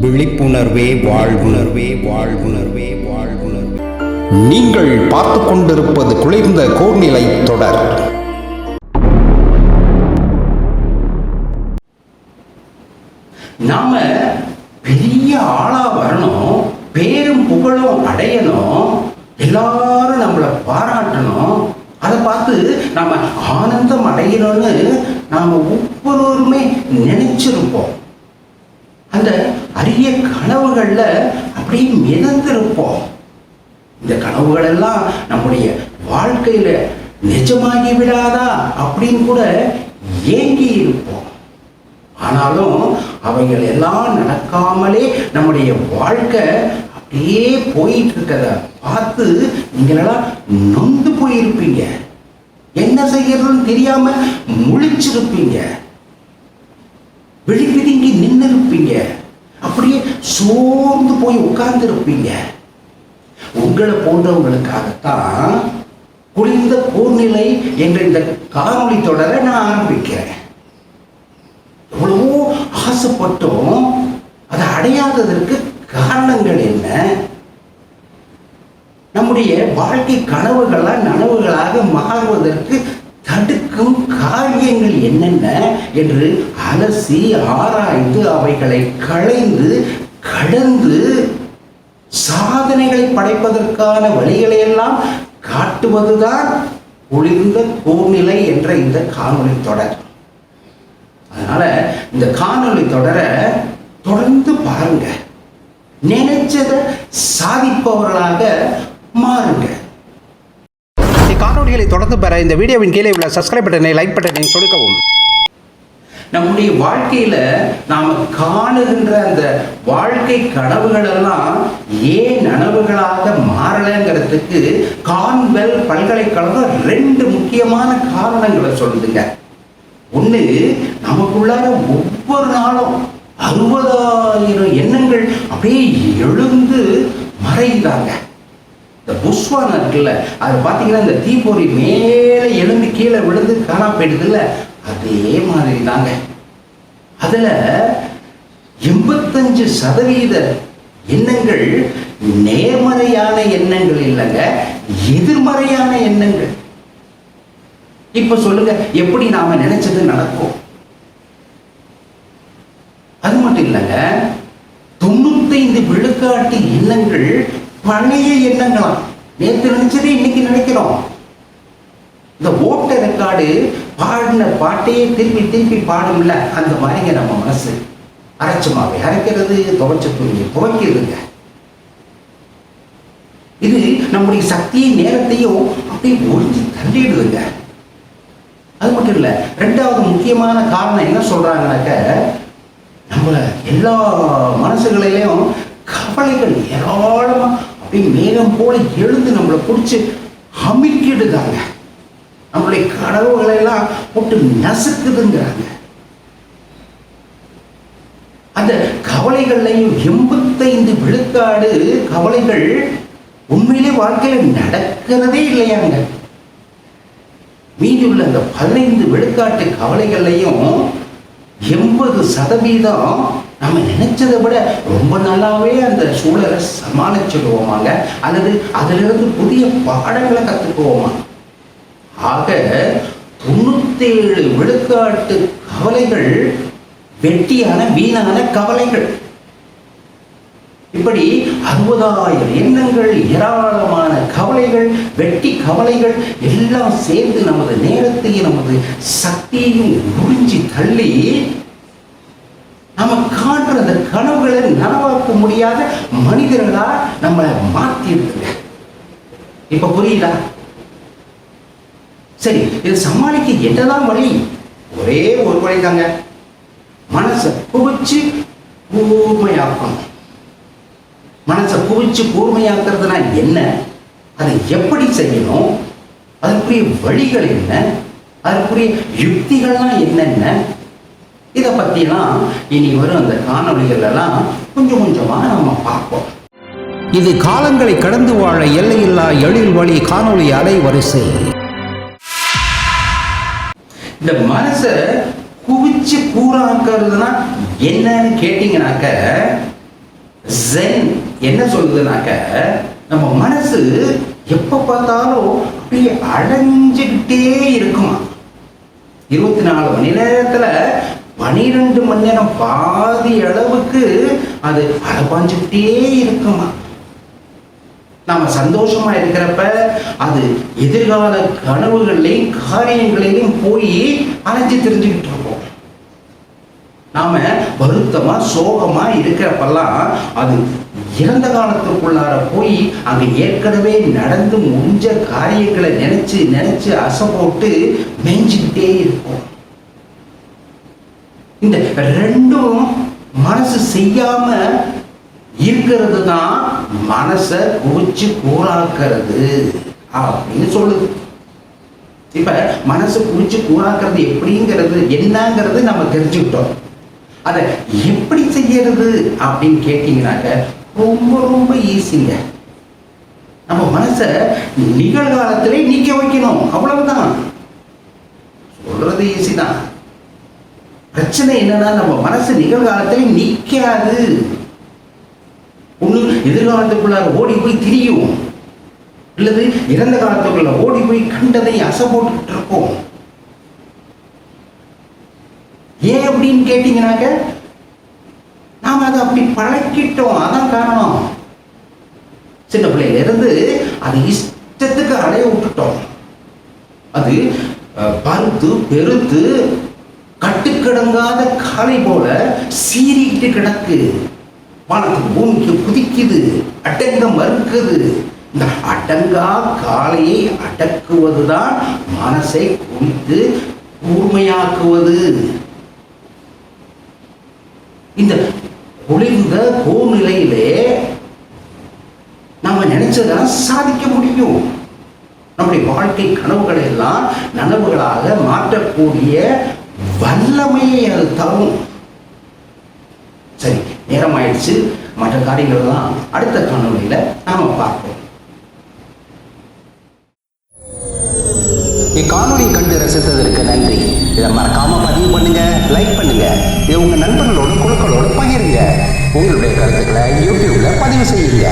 விழிப்புணர்வே வாழ்வுணர்வே வாழ்வுணர்வே வாழ்வுணர்வே. நீங்கள் பார்த்து கொண்டிருப்பது குளிர்ந்த கோர்நிலை தொடர். நாம பெரிய ஆளா வரணும், பேரும் புகழும் அடையணும், எல்லாரும் நம்மளை பாராட்டணும், அதை பார்த்து நாம ஆனந்தம் அடையணும்னு நாம ஒவ்வொருவருமே நினைச்சிருப்போம். அந்த அரிய கனவுகள்ல அப்படியே மிதந்திருப்போம். இந்த கனவுகள் எல்லாம் நம்முடைய வாழ்க்கையில நிஜமாகி விடாதா அப்படின்னு கூட ஏங்கி இருப்போம். ஆனாலும் அவைகள் எல்லாம் நடக்காமலே நம்முடைய வாழ்க்கை அப்படியே போயிட்டு இருக்கத பார்த்து நீங்களெல்லாம் நொந்து போயிருப்பீங்க. என்ன செய்யறதுன்னு தெரியாம முழிச்சிருப்பீங்க, விழிபிதுங்கி நின்று இருப்பீங்க, அப்படியே சோர்ந்து போய் உட்கார்ந்து இருப்பீங்க. உங்களை போன்றவங்களுக்காகத்தான் குளிர்ந்த கோர்நிலை என்ற இந்த காணொளி தொடரை நான் ஆரம்பிக்கிறேன். எவ்வளவோ ஆசைப்பட்டும் அதை அடையாததற்கு காரணங்கள் என்ன? நம்முடைய வாழ்க்கை கனவுகளாக நனவுகளாக மாறுவதற்கு தடுக்கும் காரியங்கள் என்னென்ன என்று அலசி ஆராய்ந்து அவைகளை களைந்து கடந்து சாதனைகளை படைப்பதற்கான வழிகளை எல்லாம் காட்டுவதுதான் குளிர்ந்த கோர்நிலை என்ற இந்த காணொளி தொடர். அதனால இந்த காணொளி தொடரை தொடர்ந்து பாருங்க, நினைச்சதை சாதிப்பவர்களாக மாறுங்க. காணொலிகளை தொடர்ந்து பெற இந்த வீடியோவின் கீழே உள்ள சப்ஸ்கிரைப் பட்டனை லைக் பட்டனை சொடுக்கவும். நம்முடைய வாழ்க்கையில நாம காணுகின்ற அந்த வாழ்க்கை கனவுகள் எல்லாம் ஏன் நனவுகளாக மாறலங்கிறதுக்கு கான்வெல் பல்கலைக்கழகம் 2 முக்கியமான காரணங்களை சொல்லுதுங்க. ஒண்ணு, நமக்குள்ளார ஒவ்வொரு நாளும் 60,000 எண்ணங்கள் அப்படியே எழுந்து மறைந்தாங்க. இந்த புஷ்வான் இருக்குல்ல, அது பார்த்தீங்கன்னா இந்த தீப்பொறி மேலே எழுந்து கீழே விழுந்து காணா போயிடுது இல்ல, அதே மாதிரி தாங்க. அதுல 85% எண்ணங்கள் நேர்மறையான எண்ணங்கள் இல்லைங்க, எதிர்மறையான எண்ணங்கள். இப்ப சொல்லுங்க, எப்படி நாம நினைச்சது நடக்கும்? அது மட்டும் இல்லைங்க, 95 விழுக்காட்டு எண்ணங்கள் பழைய எண்ணங்களாம். நேற்று நினைச்சதே இன்னைக்கு நினைக்கிறோம். இந்த ஓட்ட ரெக்கார்டு பாடின பாட்டையே திருப்பி திருப்பி பாடும்ல, அந்த மாதிரிங்க நம்ம மனசு. அரைச்சமாவே அரைக்கிறது, துவைச்ச துணியை துவைக்கிறதுங்க. இது நம்முடைய சக்தியும் நேரத்தையும் அப்படியே ஒழிஞ்சு தள்ளிடுதுங்க. அது மட்டும் இல்லை, 2வது முக்கியமான காரணம் என்ன சொல்றாங்கன்னாக்க, நம்ம எல்லா மனசுகளிலையும் கவலைகள் ஏராளமா அப்படியே மேகம் போல எழுந்து நம்மளை பிடிச்சி அமிக்கிடுதாங்க. நம்மளுடைய கனவுகளை எல்லாம் போட்டு நசுக்குதுங்கிறாங்க. அந்த கவலைகள்லையும் 85 விழுக்காடு கவலைகள் உண்மையிலே வாழ்க்கையில நடக்கிறதே இல்லையாங்க. மீதி உள்ள அந்த 15 விழுக்காட்டு கவலைகள்லையும் 80% நம்ம நினைச்சதை விட ரொம்ப நல்லாவே அந்த சூழலை சமாளிச்சுடுவோமாங்க, அல்லது அதிலிருந்து புதிய பாடங்களை கற்றுக்குவோமா. ஆக 97 விழுக்காட்டு கவலைகள் வெட்டியான வீணான கவலைகள். இப்படி 60,000 எண்ணங்கள், ஏராளமான கவலைகள், வெட்டி கவலைகள் எல்லாம் சேர்ந்து நமது நேரத்தையும் நமது சக்தியையும் உறிஞ்சி தள்ளி நம்ம காண்ற அந்த கனவுகளை நனவாக்க முடியாத மனிதர்களா நம்மளை மாத்தி இருக்குங்க. இப்ப புரியுதா? சரி, இது சமாளிக்க என்னதான் வழி? ஒரே ஒரு வழி தாங்க, மனசை குவிச்சு கூர்மையாக்கணும். மனசை குவிச்சு கூர்மையாக்குறதுனா என்ன, அதை எப்படி செய்யணும், அதுக்குரிய வழிகள் என்ன, அதுக்குரிய யுக்திகள்லாம் என்னென்ன, இதை பற்றிலாம் இனி வரும் அந்த காணொளிகள் எல்லாம் கொஞ்சம் கொஞ்சமாக நம்ம பார்ப்போம். இது காலங்களை கடந்து வாழ எல்லையில்லா எழில் வழி காணொளி அலைவரிசை. இந்த மனசை குவிச்சு கூறாக்குறதுனா என்னன்னு கேட்டீங்கன்னாக்க, ஜென் என்ன சொல்லுதுனாக்க, நம்ம மனசு எப்ப பார்த்தாலும் அப்படியே அடைஞ்சுக்கிட்டே இருக்குமா. 24 மணி நேரத்துல 12 மணி நேரம் பாதி அளவுக்கு அது அலைபாஞ்சுக்கிட்டே இருக்குமா. நாம சந்தோஷமா இருக்கிறப்ப அது எதிர்கால கனவுகளையும் காரியங்களையும் போய் அலைஞ்சு தெரிஞ்சுக்கிட்டு இருக்கோம். நாம வருத்தமா சோகமா இருக்கிறப்பெல்லாம் அது இறந்த காலத்துக்குள்ளார போய் அங்க ஏற்கனவே நடந்து முடிஞ்ச காரியங்களை நினைச்சு நினைச்சு அசை போட்டு மெஞ்சிக்கிட்டே இருக்கும். இந்த ரெண்டும் மனசு செய்யாம இருக்கிறது தான் மனசை குவிச்சு கூறாக்குறது அப்படின்னு சொல்லுது. இப்ப மனசு குவிச்சு கூறாக்குறது எப்படிங்கிறது என்னங்கிறது நம்ம தெரிஞ்சுக்கிட்டோம். அதை எப்படி செய்யறது அப்படின்னு கேட்டீங்கன்னாக்க ரொம்ப ரொம்ப ஈஸிங்க. நம்ம மனசை நிகழ்காலத்திலே நிக்க வைக்கணும், அவ்வளவுதான். சொல்றது ஈஸி தான். பிரச்சனை என்னன்னா, நம்ம மனசு நிகழ்காலத்திலே நிக்காது. ஒண்ணு எதிர்காலத்துக்குள்ளார ஓடி போய் திரியும், இல்லது இறந்த காலத்துக்குள்ள ஓடி போய் கண்டதை அசை போட்டுக்கிட்டு இருக்கோம். ஏன் அப்படின்னு கேட்டீங்கன்னாக்க, நாம அதை அப்படி பழக்கிட்டோம், அதான் காரணம். சின்ன பிள்ளையில இருந்து அதை இஷ்டத்துக்கு அடைய விட்டுட்டோம். அது பருத்து பெருத்து கட்டுக்கிடங்காத காலை போல சீறிக்கிட்டு கிடக்கு. வானத்துக்கு பூமிக்கு குதிக்குது, அடங்க மறுக்குது. இந்த அடங்கா காலையை அடக்குவதுதான் மனசை குவித்து கூர்மையாக்குவது. இந்த குளிர்ந்த கோநிலையிலே நாம நினைச்சதெல்லாம் சாதிக்க முடியும். நம்முடைய வாழ்க்கை கனவுகளை எல்லாம் நனவுகளாக மாற்றக்கூடிய வல்லமையை அது தரும். சரி, நேரம் ஆயிடுச்சு. மற்ற காரியங்கள் எல்லாம் அடுத்த காணொளியில நாம பார்ப்போம். இக்காணொலியை கண்டு ரசித்ததற்கு நன்றி. இதை மறக்காம பதிவு பண்ணுங்க, லைக் பண்ணுங்க, இதை உங்க நண்பர்களோட குழுக்களோட பகிருங்க. உங்களுடைய கருத்துக்களை யூடியூப்ல பதிவு செய்யுங்க.